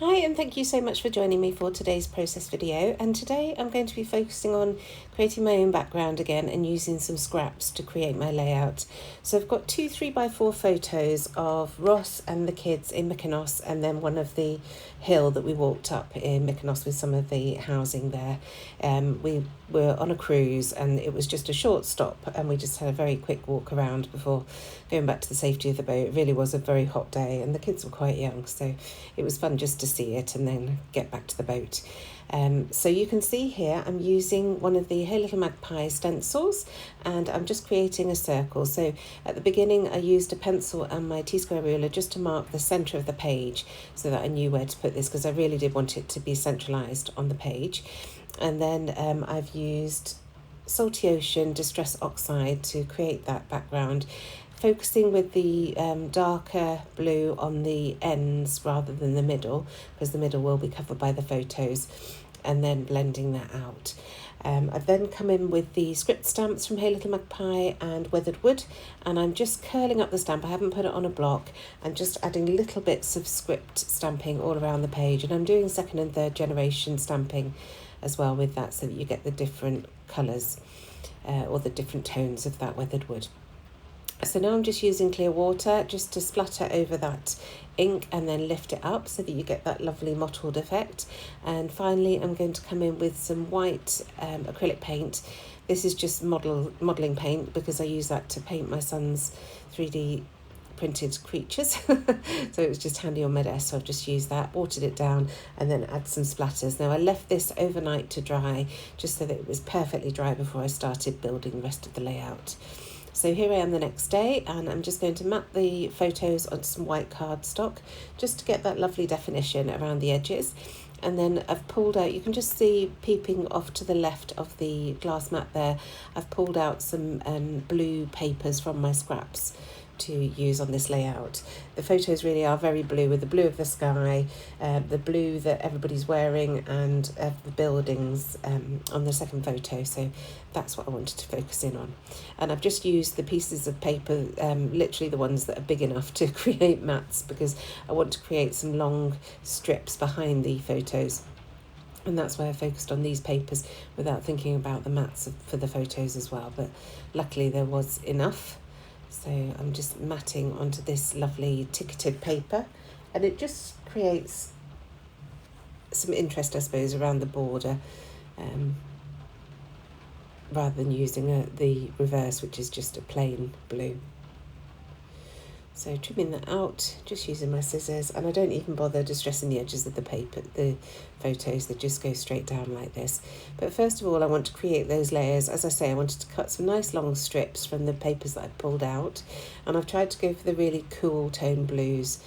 Hi, and thank you so much for joining me for today's process video. And today I'm going to be focusing on creating my own background again and using some scraps to create my layout. So I've got two 3x4 photos of Ross and the kids in Mykonos, and then one of the hill that we walked up in Mykonos with some of the housing there. We were on a cruise and it was just a short stop, and we just had a very quick walk around before going back to the safety of the boat. It really was a very hot day and the kids were quite young, so it was fun just to see it and then get back to the boat. So you can see here I'm using one of the Hey Little Magpie stencils, and I'm just creating a circle. So at the beginning I used a pencil and my T-square ruler just to mark the centre of the page so that I knew where to put this, because I really did want it to be centralised on the page. And then I've used Salty Ocean Distress Oxide to create that background, focusing with the darker blue on the ends rather than the middle, because the middle will be covered by the photos, and then blending that out. I've then come in with the script stamps from Hey Little Magpie and Weathered Wood, and I'm just curling up the stamp. I haven't put it on a block. I'm just adding little bits of script stamping all around the page, and I'm doing second and third generation stamping as well with that, so that you get the different colours or the different tones of that weathered wood. So now I'm just using clear water just to splatter over that ink and then lift it up so that you get that lovely mottled effect. And finally I'm going to come in with some white acrylic paint. This is just modelling paint, because I use that to paint my son's 3D printed creatures. So it was just handy on my desk, so I've just used that, watered it down, and then add some splatters. Now I left this overnight to dry just so that it was perfectly dry before I started building the rest of the layout. So here I am the next day, and I'm just going to map the photos on some white cardstock just to get that lovely definition around the edges. And then I've pulled out, you can just see peeping off to the left of the glass mat there, I've pulled out some blue papers from my scraps to use on this layout. The photos really are very blue, with the blue of the sky, the blue that everybody's wearing, and the buildings on the second photo. So that's what I wanted to focus in on. And I've just used the pieces of paper, literally the ones that are big enough to create mats, because I want to create some long strips behind the photos. And that's why I focused on these papers without thinking about the mats for the photos as well. But luckily there was enough. So I'm just matting onto this lovely ticketed paper, and it just creates some interest, I suppose, around the border, rather than using the reverse, which is just a plain blue. So trimming that out, just using my scissors, and I don't even bother distressing the edges of the paper, the photos, they just go straight down like this. But first of all, I want to create those layers. As I say, I wanted to cut some nice long strips from the papers that I pulled out, and I've tried to go for the really cool tone blues.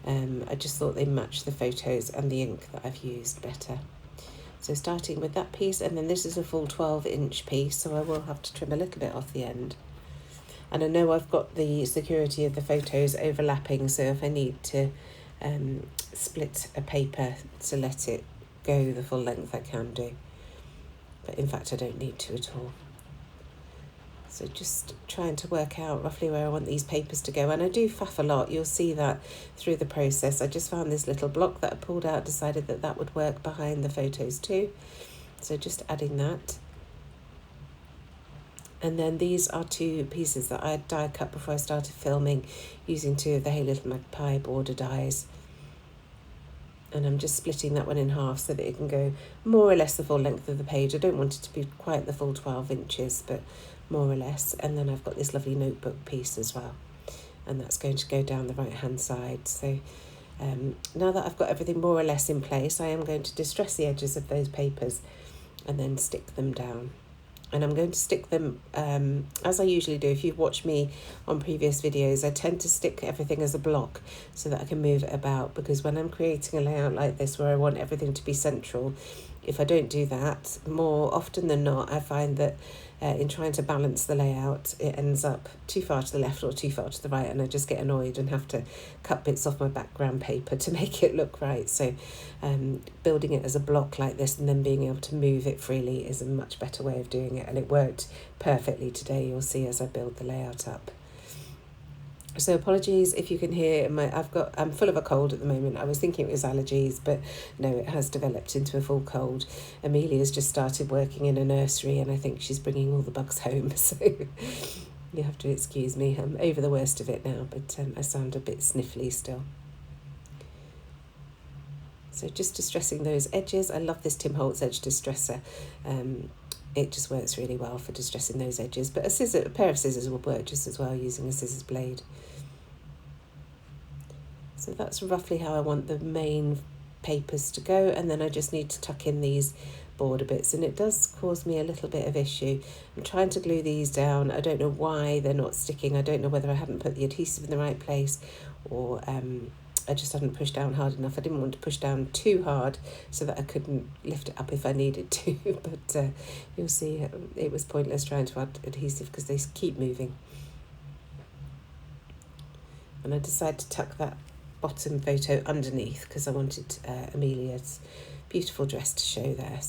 I just thought they matched the photos and the ink that I've used better. So starting with that piece, and then this is a full 12-inch piece, so I will have to trim a little bit off the end. And I know I've got the security of the photos overlapping, so if I need to split a paper to let it go the full length, I can do. But in fact, I don't need to at all. So just trying to work out roughly where I want these papers to go. And I do faff a lot. You'll see that through the process. I just found this little block that I pulled out, decided that that would work behind the photos too. So just adding that. And then these are two pieces that I die cut before I started filming, using two of the Hey Little Magpie border dies. And I'm just splitting that one in half so that it can go more or less the full length of the page. I don't want it to be quite the full 12 inches, but more or less. And then I've got this lovely notebook piece as well, and that's going to go down the right hand side. So now that I've got everything more or less in place, I am going to distress the edges of those papers and then stick them down. And I'm going to stick them, as I usually do. If you've watched me on previous videos, I tend to stick everything as a block so that I can move it about, because when I'm creating a layout like this where I want everything to be central, if I don't do that, more often than not, I find that in trying to balance the layout, it ends up too far to the left or too far to the right, and I just get annoyed and have to cut bits off my background paper to make it look right. So building it as a block like this and then being able to move it freely is a much better way of doing it, and it worked perfectly today. You'll see as I build the layout up. So apologies if you can hear I'm full of a cold at the moment. I was thinking it was allergies, but no, it has developed into a full cold. Amelia's just started working in a nursery and I think she's bringing all the bugs home. So you have to excuse me. I'm over the worst of it now, but I sound a bit sniffly still. So just distressing those edges. I love this Tim Holtz edge distresser. It just works really well for distressing those edges. But a pair of scissors will work just as well using a scissors blade. So that's roughly how I want the main papers to go, and then I just need to tuck in these border bits, and it does cause me a little bit of issue. I'm trying to glue these down. I don't know why they're not sticking. I don't know whether I haven't put the adhesive in the right place, or I just hadn't pushed down hard enough. I didn't want to push down too hard so that I couldn't lift it up if I needed to, but you'll see it was pointless trying to add adhesive because they keep moving. And I decided to tuck that bottom photo underneath because I wanted Amelia's beautiful dress to show there.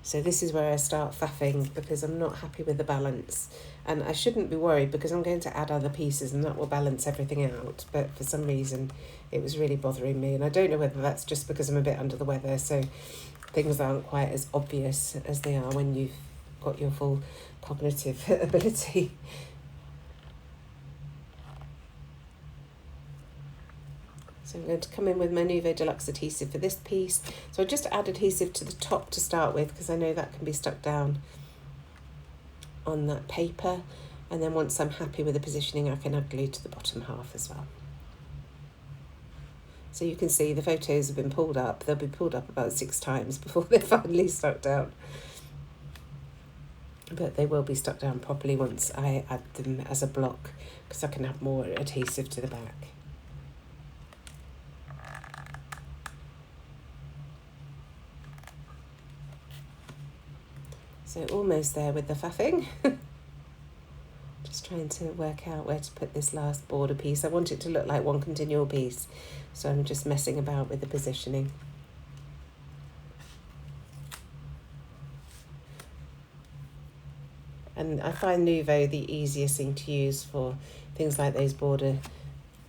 So this is where I start faffing because I'm not happy with the balance, and I shouldn't be worried because I'm going to add other pieces and that will balance everything out, but for some reason it was really bothering me, and I don't know whether that's just because I'm a bit under the weather, so things aren't quite as obvious as they are when you've got your full cognitive ability. So I'm going to come in with my Nuvo Deluxe adhesive for this piece. So I just add adhesive to the top to start with because I know that can be stuck down on that paper. And then once I'm happy with the positioning, I can add glue to the bottom half as well. So you can see the photos have been pulled up. They'll be pulled up about 6 times before they're finally stuck down. But they will be stuck down properly once I add them as a block because I can add more adhesive to the back. So almost there with the faffing. Just trying to work out where to put this last border piece. I want it to look like one continual piece, so I'm just messing about with the positioning. And I find Nuvo the easiest thing to use for things like those border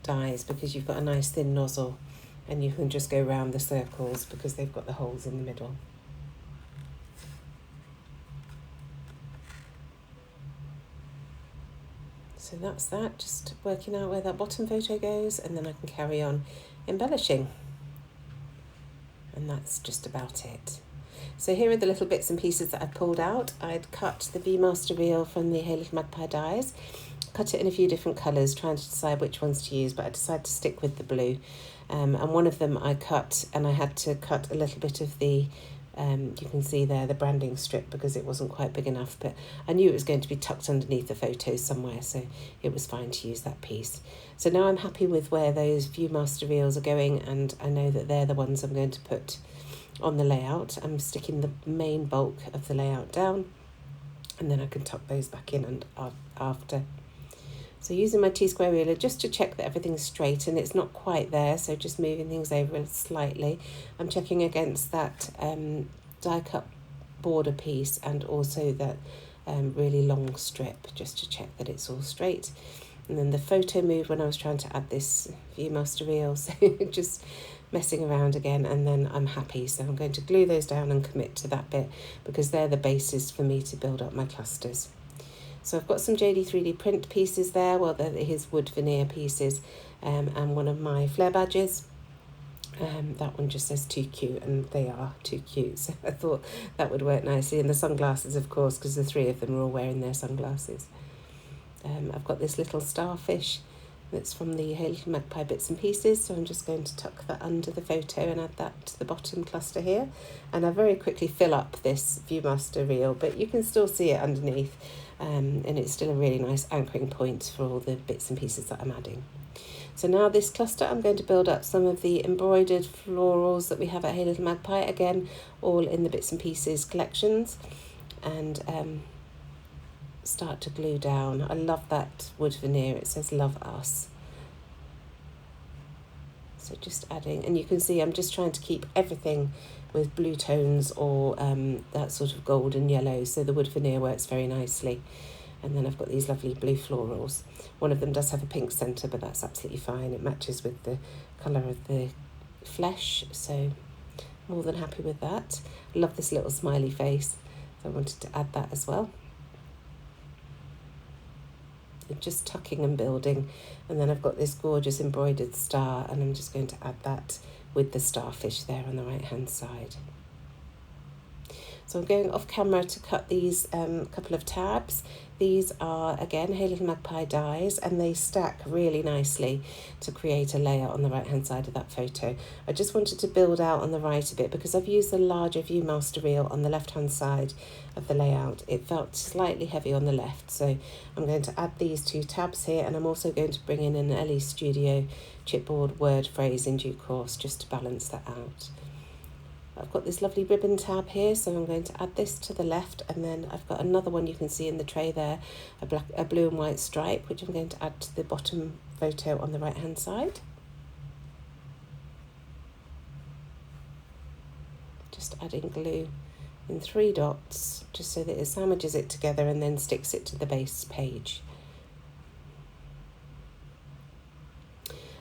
dies because you've got a nice thin nozzle and you can just go round the circles because they've got the holes in the middle. So that's that, just working out where that bottom photo goes, and then I can carry on embellishing. And that's just about it. So here are the little bits and pieces that I pulled out. I'd cut the V-Master reel from the Hey Little Magpie dies, cut it in a few different colours, trying to decide which ones to use, but I decided to stick with the blue. And one of them I cut, and I had to cut a little bit of the you can see there the branding strip because it wasn't quite big enough, but I knew it was going to be tucked underneath the photos somewhere, so it was fine to use that piece. So now I'm happy with where those Viewmaster reels are going, and I know that they're the ones I'm going to put on the layout. I'm sticking the main bulk of the layout down, and then I can tuck those back in and after. So using my T-square ruler just to check that everything's straight, and it's not quite there, so just moving things over slightly. I'm checking against that die cut border piece and also that really long strip just to check that it's all straight. And then the photo moved when I was trying to add this Viewmaster reel, so just messing around again, and then I'm happy. So I'm going to glue those down and commit to that bit because they're the basis for me to build up my clusters. So I've got some JD 3D print pieces there, well they're his wood veneer pieces, and one of my flare badges. That one just says too cute, and they are too cute, so I thought that would work nicely. And the sunglasses, of course, because the 3 of them are all wearing their sunglasses. I've got this little starfish that's from the Hey Little Magpie bits and pieces, so I'm just going to tuck that under the photo and add that to the bottom cluster here. And I very quickly fill up this Viewmaster reel, but you can still see it underneath, and it's still a really nice anchoring point for all the bits and pieces that I'm adding. So now this cluster, I'm going to build up some of the embroidered florals that we have at Hey Little Magpie, again, all in the bits and pieces collections, and start to glue down. I love that wood veneer, it says love us. So just adding, and you can see I'm just trying to keep everything with blue tones or that sort of gold and yellow, so the wood veneer works very nicely. And then I've got these lovely blue florals. One of them does have a pink centre, but that's absolutely fine. It matches with the colour of the flesh, so more than happy with that. I love this little smiley face, so I wanted to add that as well. Just tucking and building, and then I've got this gorgeous embroidered star, and I'm just going to add that with the starfish there on the right hand side. So I'm going off camera to cut these couple of tabs. These are, again, Hey Little Magpie dies, and they stack really nicely to create a layout on the right hand side of that photo. I just wanted to build out on the right a bit because I've used the larger Viewmaster reel on the left hand side of the layout. It felt slightly heavy on the left, so I'm going to add these 2 tabs here, and I'm also going to bring in an LE Studio chipboard word phrase in due course just to balance that out. I've got this lovely ribbon tab here, so I'm going to add this to the left, and then I've got another one you can see in the tray there, a blue and white stripe, which I'm going to add to the bottom photo on the right hand side. Just adding glue in 3 dots, just so that it sandwiches it together and then sticks it to the base page.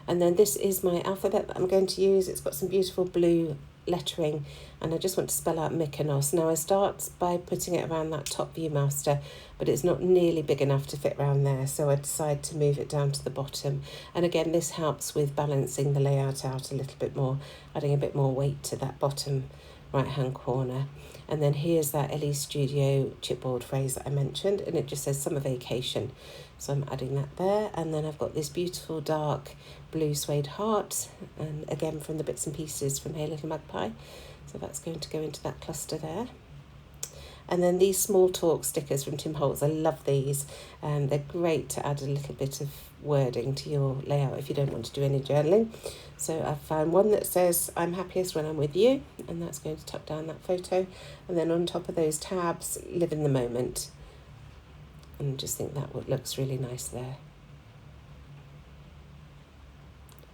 And then this is my alphabet that I'm going to use. It's got some beautiful blue lettering, and I just want to spell out Mykonos. Now I start by putting it around that top Viewmaster, but it's not nearly big enough to fit around there, so I decide to move it down to the bottom. And again, this helps with balancing the layout out a little bit more, adding a bit more weight to that bottom right hand corner. And then here's that LE Studio chipboard phrase that I mentioned, and it just says summer vacation, so I'm adding that there. And then I've got this beautiful dark blue suede heart, and again from the bits and pieces from Hey Little Magpie, so that's going to go into that cluster there. And then these small talk stickers from Tim Holtz, I love these. They're great to add a little bit of wording to your layout if you don't want to do any journaling. So I've found one that says, I'm happiest when I'm with you, and that's going to tuck down that photo. And then on top of those tabs, live in the moment. And I just think that looks really nice there.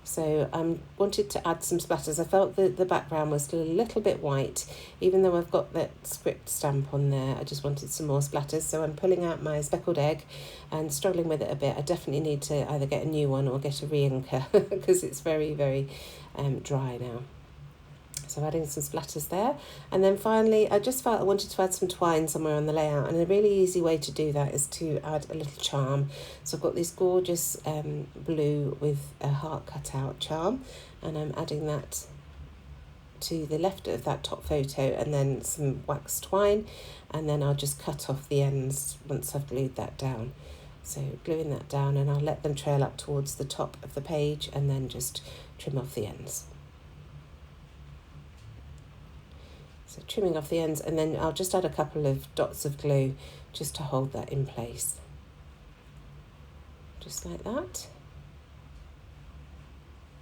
So I wanted to add some splatters. I felt that the background was still a little bit white, even though I've got that script stamp on there. I just wanted some more splatters, so I'm pulling out my speckled egg and struggling with it a bit. I definitely need to either get a new one or get a re-inker because it's very, very dry now. So adding some splatters there. And then finally, I just felt I wanted to add some twine somewhere on the layout, and a really easy way to do that is to add a little charm. So I've got this gorgeous blue with a heart cut out charm, and I'm adding that to the left of that top photo, and then some wax twine, and then I'll just cut off the ends once I've glued that down. So gluing that down, and I'll let them trail up towards the top of the page and then just trim off the ends. So trimming off the ends, and then I'll just add a couple of dots of glue just to hold that in place. Just like that.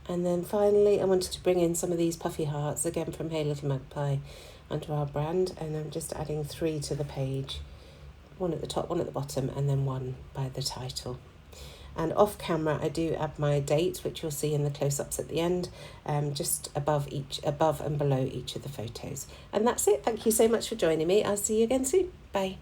And then finally I wanted to bring in some of these puffy hearts, again from Hey Little Magpie under our brand, and I'm just adding 3 to the page. One at the top, one at the bottom, and then one by the title. And off camera, I do add my date, which you'll see in the close-ups at the end, just above and below each of the photos. And that's it. Thank you so much for joining me. I'll see you again soon. Bye.